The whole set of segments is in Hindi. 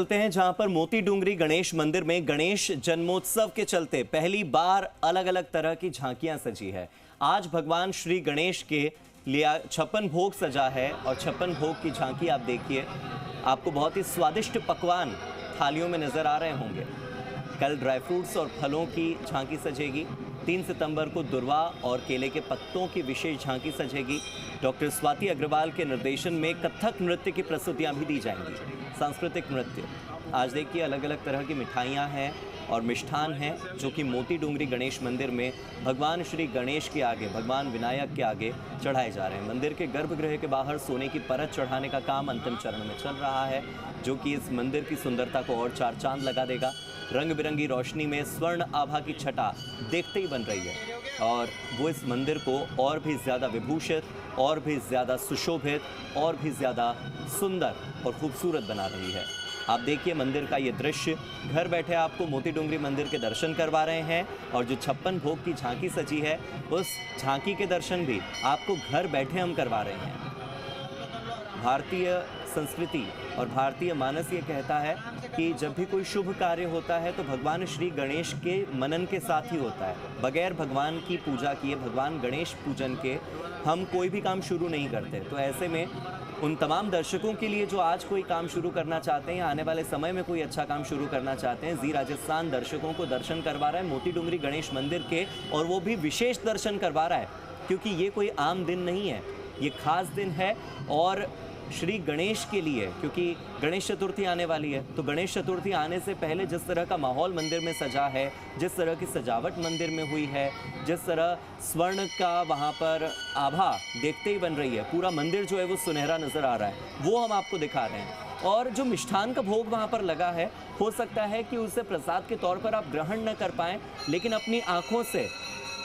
चलते हैं जहां पर मोती डूंगरी गणेश मंदिर में गणेश जन्मोत्सव के चलते पहली बार अलग अलग तरह की झांकियां सजी है। आज भगवान श्री गणेश के लिए 56 भोग सजा है और 56 भोग की झांकी आप देखिए, आपको बहुत ही स्वादिष्ट पकवान थालियों में नजर आ रहे होंगे। कल ड्राई फ्रूट्स और फलों की झांकी सजेगी। 3 सितंबर को दुर्वा और केले के पत्तों की विशेष झांकी सजेगी। डॉक्टर स्वाति अग्रवाल के निर्देशन में कथक नृत्य की प्रस्तुतियां भी दी जाएंगी। सांस्कृतिक नृत्य आज देखिए, अलग अलग तरह की मिठाइयां हैं और मिष्ठान हैं जो कि मोती डूंगरी गणेश मंदिर में भगवान श्री गणेश के आगे, भगवान विनायक के आगे चढ़ाए जा रहे हैं। मंदिर के गर्भगृह के बाहर सोने की परत चढ़ाने का काम अंतिम चरण में चल रहा है, जो कि इस मंदिर की सुंदरता को और चार चांद लगा देगा। रंग बिरंगी रोशनी में स्वर्ण आभा की छटा देखते ही बन रही है और वो इस मंदिर को और भी ज़्यादा विभूषित, और भी ज़्यादा सुशोभित, और भी ज़्यादा सुंदर और खूबसूरत बना रही है। आप देखिए मंदिर का ये दृश्य, घर बैठे आपको मोती डूंगरी मंदिर के दर्शन करवा रहे हैं और जो 56 भोग की झांकी सजी है, उस झांकी के दर्शन भी आपको घर बैठे हम करवा रहे हैं। भारतीय संस्कृति और भारतीय मानस ये कहता है कि जब भी कोई शुभ कार्य होता है तो भगवान श्री गणेश के मनन के साथ ही होता है। बगैर भगवान की पूजा किए, भगवान गणेश पूजन के हम कोई भी काम शुरू नहीं करते। तो ऐसे में उन तमाम दर्शकों के लिए जो आज कोई काम शुरू करना चाहते हैं, आने वाले समय में कोई अच्छा काम शुरू करना चाहते हैं, जी राजस्थान दर्शकों को दर्शन करवा रहा है मोती डूंगरी गणेश मंदिर के, और वो भी विशेष दर्शन करवा रहा है क्योंकि ये कोई आम दिन नहीं है, ये खास दिन है। और श्री गणेश के लिए, क्योंकि गणेश चतुर्थी आने वाली है, तो गणेश चतुर्थी आने से पहले जिस तरह का माहौल मंदिर में सजा है, जिस तरह की सजावट मंदिर में हुई है, जिस तरह स्वर्ण का वहाँ पर आभा देखते ही बन रही है, पूरा मंदिर जो है वो सुनहरा नज़र आ रहा है, वो हम आपको दिखा रहे हैं। और जो मिष्ठान का भोग वहाँ पर लगा है, हो सकता है कि उसे प्रसाद के तौर पर आप ग्रहण न कर पाएँ, लेकिन अपनी आँखों से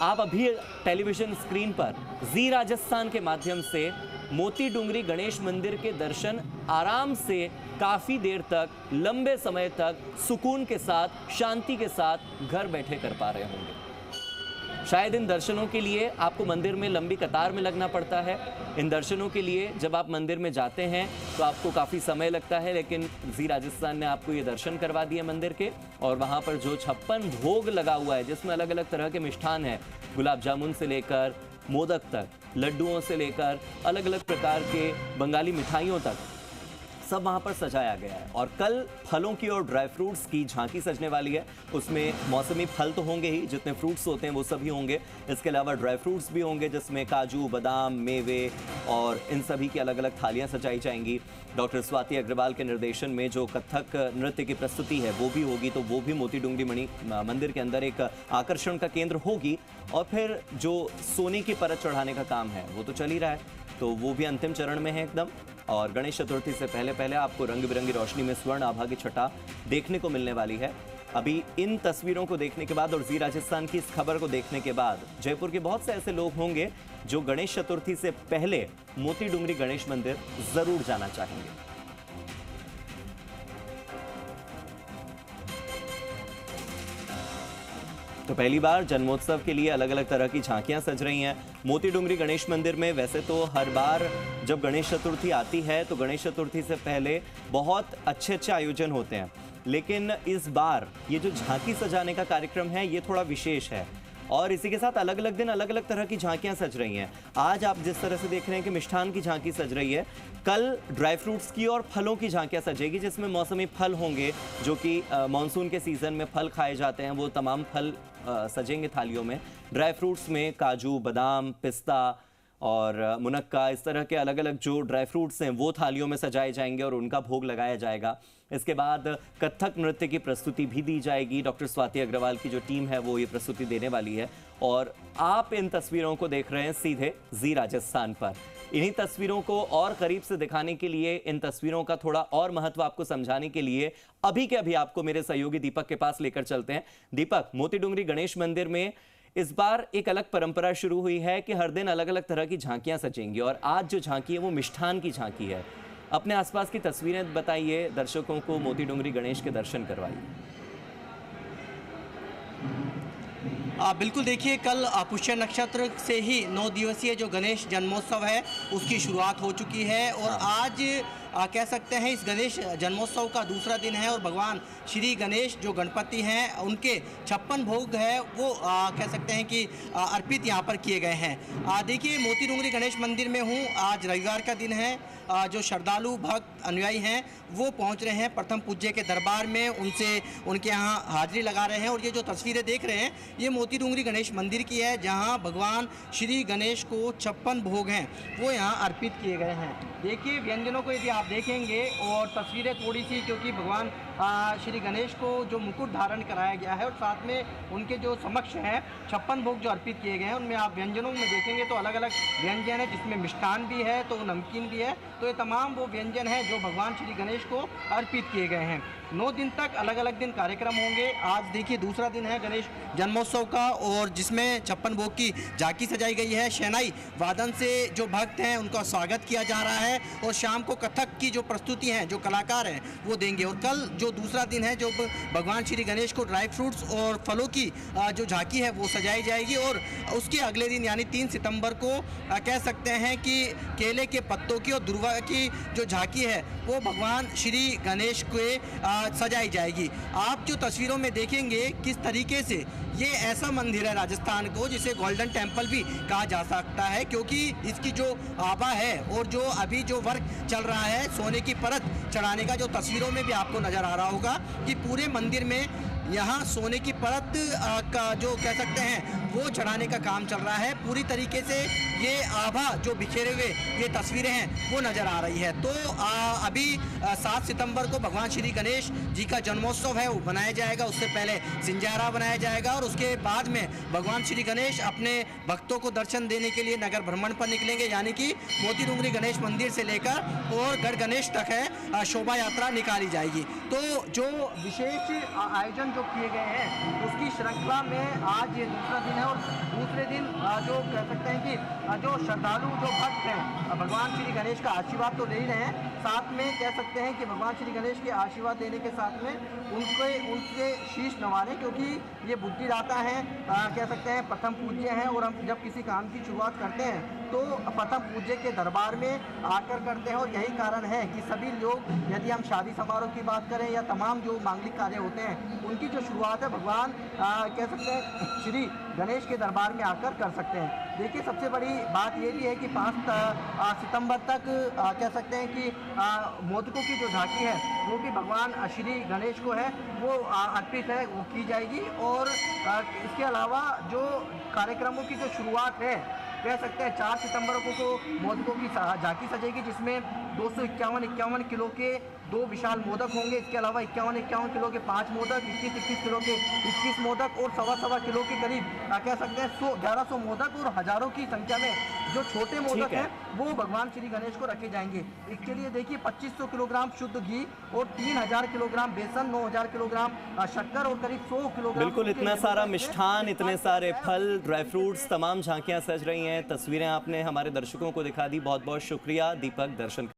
आप अभी टेलीविजन स्क्रीन पर जी राजस्थान के माध्यम से मोती डूंगरी गणेश मंदिर के दर्शन आराम से काफ़ी देर तक, लंबे समय तक सुकून के साथ, शांति के साथ घर बैठे कर पा रहे होंगे। शायद इन दर्शनों के लिए आपको मंदिर में लंबी कतार में लगना पड़ता है। इन दर्शनों के लिए जब आप मंदिर में जाते हैं तो आपको काफ़ी समय लगता है, लेकिन जी राजस्थान ने आपको ये दर्शन करवा दिए मंदिर के। और वहाँ पर जो 56 भोग लगा हुआ है, जिसमें अलग अलग तरह के मिष्ठान हैं, गुलाब जामुन से लेकर मोदक तक, लड्डुओं से लेकर अलग अलग प्रकार के बंगाली मिठाइयों तक, सब वहाँ पर सजाया गया है। और कल फलों की और ड्राई फ्रूट्स की झांकी सजने वाली है। उसमें मौसमी फल तो होंगे ही, जितने फ्रूट्स होते हैं वो सभी होंगे। इसके अलावा ड्राई फ्रूट्स भी होंगे, जिसमें काजू, बादाम, मेवे और इन सभी की अलग अलग थालियाँ सजाई जाएंगी। डॉक्टर स्वाति अग्रवाल के निर्देशन में जो कथक नृत्य की प्रस्तुति है वो भी होगी, तो वो भी मोती डूंगरी मंदिर के अंदर एक आकर्षण का केंद्र होगी। और फिर जो सोने की परत चढ़ाने का काम है वो तो चल ही रहा है, तो वो भी अंतिम चरण में है एकदम। और गणेश चतुर्थी से पहले पहले आपको रंग बिरंगी रोशनी में स्वर्ण आभा की छटा देखने को मिलने वाली है। अभी इन तस्वीरों को देखने के बाद और जी राजस्थान की इस खबर को देखने के बाद जयपुर के बहुत से ऐसे लोग होंगे जो गणेश चतुर्थी से पहले मोती डूंगरी गणेश मंदिर जरूर जाना चाहेंगे। तो पहली बार जन्मोत्सव के लिए अलग अलग तरह की झांकियां सज रही हैं मोती डूंगरी गणेश मंदिर में। वैसे तो हर बार जब गणेश चतुर्थी आती है तो गणेश चतुर्थी से पहले बहुत अच्छे आयोजन होते हैं, लेकिन इस बार ये जो झांकी सजाने का कार्यक्रम है ये थोड़ा विशेष है। और इसी के साथ अलग अलग दिन अलग अलग तरह की झांकियां सज रही हैं। आज आप जिस तरह से देख रहे हैं कि मिष्ठान की झांकी सज रही है, कल ड्राई फ्रूट्स की और फलों की झांकियां सजेगी, जिसमें मौसमी फल होंगे, जो कि मानसून के सीज़न में फल खाए जाते हैं, वो तमाम फल सजेंगे थालियों में। ड्राई फ्रूट्स में काजू, बादाम, पिस्ता और मुनक्का, इस तरह के अलग अलग जो ड्राई फ्रूट्स हैं वो थालियों में सजाए जाएंगे और उनका भोग लगाया जाएगा। इसके बाद कथक नृत्य की प्रस्तुति भी दी जाएगी। डॉक्टर स्वाति अग्रवाल की जो टीम है वो ये प्रस्तुति देने वाली है। और आप इन तस्वीरों को देख रहे हैं सीधे जी राजस्थान पर। इन्हीं तस्वीरों को और करीब से दिखाने के लिए, इन तस्वीरों का थोड़ा और महत्व आपको समझाने के लिए अभी के अभी आपको मेरे सहयोगी दीपक के पास लेकर चलते हैं। दीपक, मोती डूंगरी गणेश मंदिर में इस बार एक अलग परंपरा शुरू हुई है कि हर दिन अलग अलग तरह की झांकियां सजेंगी, और आज जो झांकी है वो मिष्ठान की झांकी है। अपने आसपास की तस्वीरें बताइए, दर्शकों को मोती डूंगरी गणेश के दर्शन करवाइए। बिल्कुल, देखिए कल पुष्य नक्षत्र से ही 9 दिवसीय जो गणेश जन्मोत्सव है उसकी शुरुआत हो चुकी है और आज कह सकते हैं इस गणेश जन्मोत्सव का दूसरा दिन है और भगवान श्री गणेश जो गणपति हैं उनके 56 भोग है वो कह सकते हैं कि अर्पित यहाँ पर किए गए हैं। देखिए मोती डूंगरी गणेश मंदिर में हूँ। आज रविवार का दिन है। जो श्रद्धालु भक्त अनुयायी हैं वो पहुंच रहे हैं प्रथम पूज्य के दरबार में, उनके यहाँ हाजिरी लगा रहे हैं। और ये जो तस्वीरें देख रहे हैं ये मोती डूंगरी गणेश मंदिर की है, जहां भगवान श्री गणेश को 56 भोग हैं वो यहाँ अर्पित किए गए हैं। देखिए व्यंजनों को यदि आप देखेंगे और तस्वीरें थोड़ी सी, क्योंकि भगवान श्री गणेश को जो मुकुट धारण कराया गया है और साथ में उनके जो समक्ष हैं 56 भोग जो अर्पित किए गए हैं, उनमें आप व्यंजनों में देखेंगे तो अलग अलग व्यंजन है, जिसमें मिष्ठान भी है तो नमकीन भी है। तो ये तमाम वो व्यंजन हैं जो भगवान श्री गणेश को अर्पित किए गए हैं। 9 दिन तक अलग अलग दिन कार्यक्रम होंगे। आज देखिए दूसरा दिन है गणेश जन्मोत्सव का और जिसमें 56 भोग की झांकी सजाई गई है। शहनाई वादन से जो भक्त हैं उनका स्वागत किया जा रहा है और शाम को कथक की जो प्रस्तुति हैं, जो कलाकार हैं वो देंगे। और कल जो दूसरा दिन है जो भगवान श्री गणेश को ड्राई फ्रूट्स और फलों की जो झांकी है वो सजाई जाएगी। और उसके अगले दिन यानी 3 सितंबर को कह सकते हैं कि केले के पत्तों की और दुर्वा की जो झांकी है वो भगवान श्री गणेश के सजाई जाएगी। आप जो तस्वीरों में देखेंगे किस तरीके से ये ऐसा मंदिर है राजस्थान को जिसे गोल्डन टेम्पल भी कहा जा सकता है, क्योंकि इसकी जो आभा है और जो अभी जो वर्क चल रहा है सोने की परत चढ़ाने का, जो तस्वीरों में भी आपको नज़र आ रहा होगा कि पूरे मंदिर में यहाँ सोने की परत का जो कह सकते हैं वो चढ़ाने का काम चल रहा है। पूरी तरीके से ये आभा जो बिखेरे हुए ये तस्वीरें हैं वो नज़र आ रही है। तो अभी 7 सितंबर को भगवान श्री गणेश जी का जन्मोत्सव है वो मनाया जाएगा। उससे पहले सिंजारा बनाया जाएगा और उसके बाद में भगवान श्री गणेश अपने भक्तों को दर्शन देने के लिए नगर भ्रमण पर निकलेंगे, यानी कि मोती डूंगरी गणेश मंदिर से लेकर और गढ़ गणेश तक है शोभा यात्रा निकाली जाएगी। तो जो विशेष आयोजन जो किए गए हैं उसकी श्रृंखला में आज ये दूसरा दिन है। और दूसरे दिन जो कह सकते हैं कि जो श्रद्धालु जो भक्त हैं भगवान श्री गणेश का आशीर्वाद तो ले ही रहे हैं, साथ में कह सकते हैं कि भगवान श्री गणेश के आशीर्वाद देने के साथ में उनके शीश नवारें, क्योंकि ये बुद्धिदाता हैं, कह सकते हैं प्रथम पूज्य हैं। और हम जब किसी काम की शुरुआत करते हैं तो प्रथम पूज्य के दरबार में आकर करते हैं। और यही कारण है कि सभी लोग, यदि हम शादी समारोह की बात करें या तमाम जो मांगलिक कार्य होते हैं उनकी जो शुरुआत है भगवान कह सकते हैं श्री गणेश के दरबार में आकर कर सकते हैं। देखिए सबसे बड़ी बात ये भी है कि 5 सितंबर तक कह सकते हैं कि मोदकों की जो झांकी है वो भी भगवान श्री गणेश को है वो अर्पित है, वो की जाएगी। और इसके अलावा जो कार्यक्रमों की जो शुरुआत है कह सकते हैं 4 सितंबर को मोदकों की झांकी सजेगी, जिसमें 251 किलो के 2 विशाल मोदक होंगे। इसके अलावा 51 किलो के 5 मोदक, 21 किलो के 21 मोदक और सवा किलो के करीब कह सकते हैं 1100 मोदक और हजारों की संख्या में जो छोटे मोदक हैं वो भगवान श्री गणेश को रखे जाएंगे। इसके लिए देखिए 2500 किलोग्राम शुद्ध घी और 3000 किलोग्राम बेसन, 9000 किलोग्राम शक्कर और करीब 100 किलोग्राम। बिल्कुल, इतना सारा मिष्ठान, इतने सारे फल, ड्राई फ्रूट्स, तमाम झांकियां सज रही हैं। तस्वीरें आपने हमारे दर्शकों को दिखा दी। बहुत बहुत शुक्रिया दीपक। दर्शन